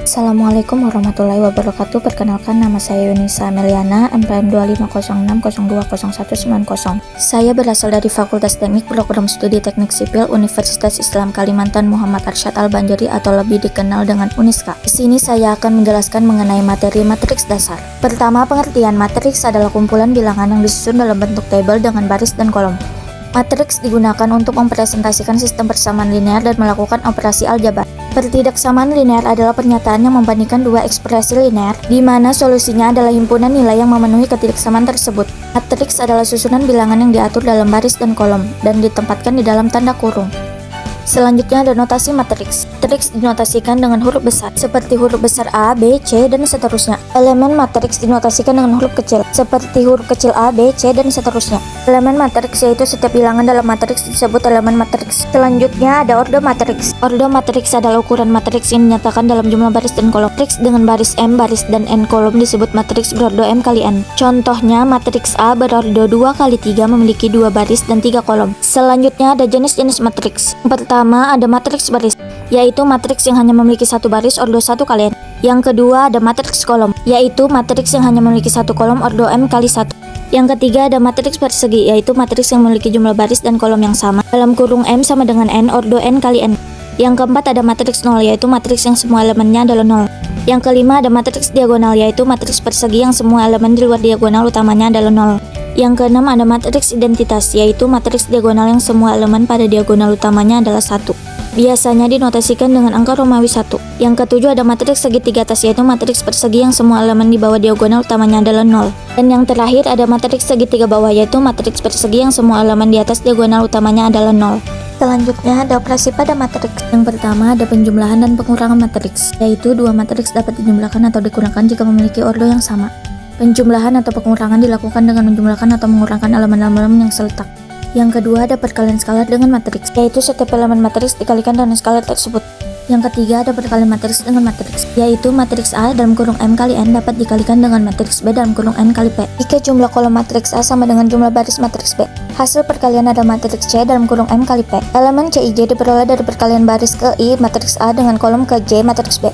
Assalamualaikum warahmatullahi wabarakatuh. Perkenalkan, nama saya Yunisa Ameliana, NPM 2506020190. Saya berasal dari Fakultas Teknik Program Studi Teknik Sipil Universitas Islam Kalimantan Muhammad Arsyad Al-Banjari atau lebih dikenal dengan UNISKA. Di sini saya akan menjelaskan mengenai materi matriks dasar. Pertama, pengertian matriks adalah kumpulan bilangan yang disusun dalam bentuk tabel dengan baris dan kolom. Matriks digunakan untuk mempresentasikan sistem persamaan linear dan melakukan operasi aljabar. Pertidaksamaan linear adalah pernyataan yang membandingkan dua ekspresi linear, di mana solusinya adalah himpunan nilai yang memenuhi ketidaksamaan tersebut. Matriks adalah susunan bilangan yang diatur dalam baris dan kolom, dan ditempatkan di dalam tanda kurung. Selanjutnya ada notasi matriks. Matriks dinotasikan dengan huruf besar, seperti huruf besar A, B, C, dan seterusnya. Elemen matriks dinotasikan dengan huruf kecil, seperti huruf kecil A, B, C, dan seterusnya. Elemen matriks yaitu setiap bilangan dalam matriks disebut elemen matriks. Selanjutnya ada ordo matriks. Ordo matriks adalah ukuran matriks yang dinyatakan dalam jumlah baris dan kolom. Matriks dengan baris M, baris, dan N kolom disebut matriks berordo M kali N. Contohnya, matriks A berordo 2 kali 3 memiliki 2 baris dan 3 kolom. Selanjutnya ada jenis-jenis matriks. Pertama, ada matriks baris, yaitu matriks yang hanya memiliki satu baris ordo 1 kali N. Yang kedua, ada matriks kolom, yaitu matriks yang hanya memiliki satu kolom ordo M kali 1. Yang ketiga, ada matriks persegi, yaitu matriks yang memiliki jumlah baris dan kolom yang sama, dalam kurung M sama dengan N ordo N kali N. Yang keempat, ada matriks nol, yaitu matriks yang semua elemennya adalah 0. Yang kelima, ada matriks diagonal, yaitu matriks persegi yang semua elemen di luar diagonal utamanya adalah 0. Yang keenam, ada matriks identitas, yaitu matriks diagonal yang semua elemen pada diagonal utamanya adalah 1. Biasanya dinotasikan dengan angka Romawi 1. Yang ketujuh, ada matriks segitiga atas, yaitu matriks persegi yang semua elemen di bawah diagonal utamanya adalah 0. Dan yang terakhir, ada matriks segitiga bawah, yaitu matriks persegi yang semua elemen di atas diagonal utamanya adalah 0. Selanjutnya ada operasi pada matriks. Yang pertama ada penjumlahan dan pengurangan matriks, yaitu dua matriks dapat dijumlahkan atau dikurangkan jika memiliki ordo yang sama. Penjumlahan atau pengurangan dilakukan dengan menjumlahkan atau mengurangkan elemen-elemen yang seletak. Yang kedua ada perkalian skalar dengan matriks, yaitu setiap elemen matriks dikalikan dengan skalar tersebut. Yang ketiga ada perkalian matriks dengan matriks, yaitu matriks A dalam kurung M kali N dapat dikalikan dengan matriks B dalam kurung N kali P jika jumlah kolom matriks A sama dengan jumlah baris matriks B. Hasil perkalian ada matriks C dalam kurung M kali P. Elemen C, I, J diperoleh dari perkalian baris ke I matriks A dengan kolom ke J matriks B.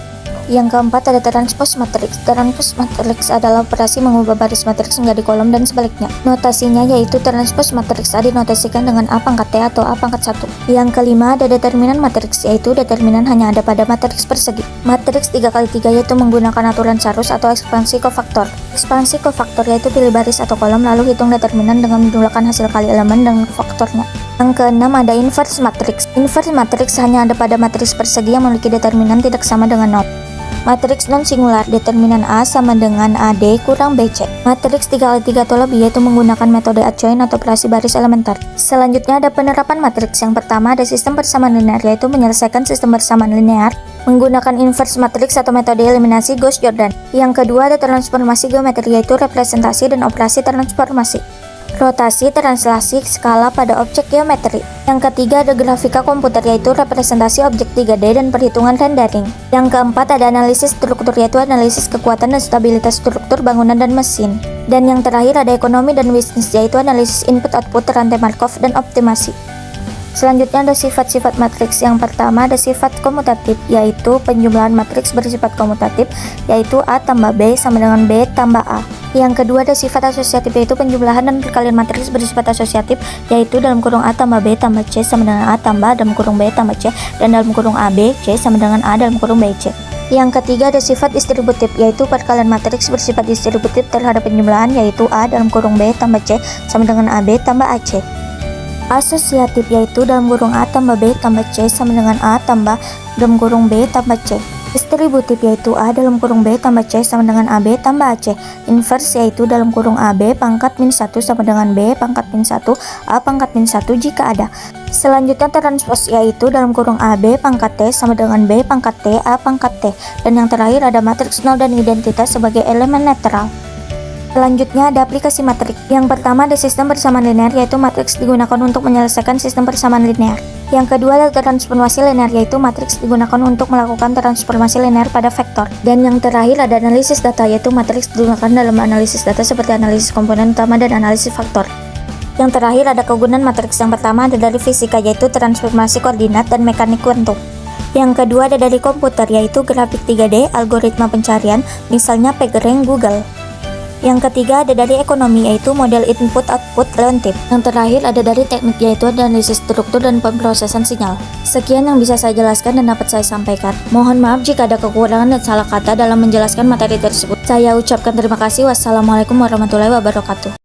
Yang keempat ada transpos matriks. Transpos matriks adalah operasi mengubah baris matriks menjadi kolom dan sebaliknya. Notasinya yaitu transpos matriks A dinotasikan dengan A pangkat T atau A pangkat 1. Yang kelima ada determinan matriks, yaitu determinan hanya ada pada matriks persegi. Matriks 3 kali 3 yaitu menggunakan aturan Charus atau ekspansi kofaktor. Ekspansi kofaktor yaitu pilih baris atau kolom lalu hitung determinan dengan menjumlahkan hasil kali elemen dengan kofaktornya. Yang keenam ada inverse matriks. Inverse matriks hanya ada pada matriks persegi yang memiliki determinan tidak sama dengan 0. Matriks non-singular, determinan A sama dengan AD kurang BC. Matriks 3 kali 3 atau lebih yaitu menggunakan metode adjoint atau operasi baris elementer. Selanjutnya ada penerapan matriks. Yang pertama ada sistem persamaan linear, yaitu menyelesaikan sistem persamaan linear menggunakan inverse matriks atau metode eliminasi Gauss-Jordan. Yang kedua ada transformasi geometri, yaitu representasi dan operasi transformasi. Rotasi, translasi, skala pada objek geometri. Yang ketiga ada grafika komputer, yaitu representasi objek 3D dan perhitungan rendering. Yang keempat ada analisis struktur, yaitu analisis kekuatan dan stabilitas struktur bangunan dan mesin. Dan yang terakhir ada ekonomi dan bisnis, yaitu analisis input-output, rantai Markov, dan optimasi. Selanjutnya ada sifat-sifat matriks. Yang pertama ada sifat komutatif, yaitu penjumlahan matriks bersifat komutatif, yaitu A tambah B sama dengan B tambah A. Yang kedua ada sifat asosiatif, yaitu penjumlahan dan perkalian matriks bersifat asosiatif, yaitu dalam kurung A tambah B tambah C sama dengan A tambah dalam kurung B tambah C, dan dalam kurung A B C sama dengan A dalam kurung B C. Yang ketiga ada sifat distributif, yaitu perkalian matriks bersifat distributif terhadap penjumlahan, yaitu A dalam kurung B tambah C sama dengan AB tambah AC. Asosiatif yaitu dalam kurung A tambah B tambah C sama dengan A tambah dalam kurung B tambah C. Distributif yaitu A dalam kurung B tambah C sama dengan AB tambah AC. Inverse yaitu dalam kurung AB pangkat min 1 sama dengan B pangkat min 1 A pangkat min 1 jika ada. Selanjutnya transpos yaitu dalam kurung AB pangkat T sama dengan B pangkat T A pangkat T. Dan yang terakhir ada matriks nol dan identitas sebagai elemen netral. Selanjutnya ada aplikasi matriks. Yang pertama ada sistem persamaan linear, yaitu matriks digunakan untuk menyelesaikan sistem persamaan linear. Yang kedua ada transformasi linear, yaitu matriks digunakan untuk melakukan transformasi linear pada vektor. Dan yang terakhir ada analisis data, yaitu matriks digunakan dalam analisis data seperti analisis komponen utama dan analisis faktor. Yang terakhir ada kegunaan matriks. Yang pertama ada dari fisika, yaitu transformasi koordinat dan mekanik kuantum. Yang kedua ada dari komputer, yaitu grafik 3D, algoritma pencarian, misalnya PageRank Google. Yang ketiga ada dari ekonomi, yaitu model input-output relatif. Yang terakhir ada dari teknik, yaitu analisis struktur dan pemrosesan sinyal. Sekian yang bisa saya jelaskan dan dapat saya sampaikan. Mohon maaf jika ada kekurangan dan salah kata dalam menjelaskan materi tersebut. Saya ucapkan terima kasih. Wassalamualaikum warahmatullahi wabarakatuh.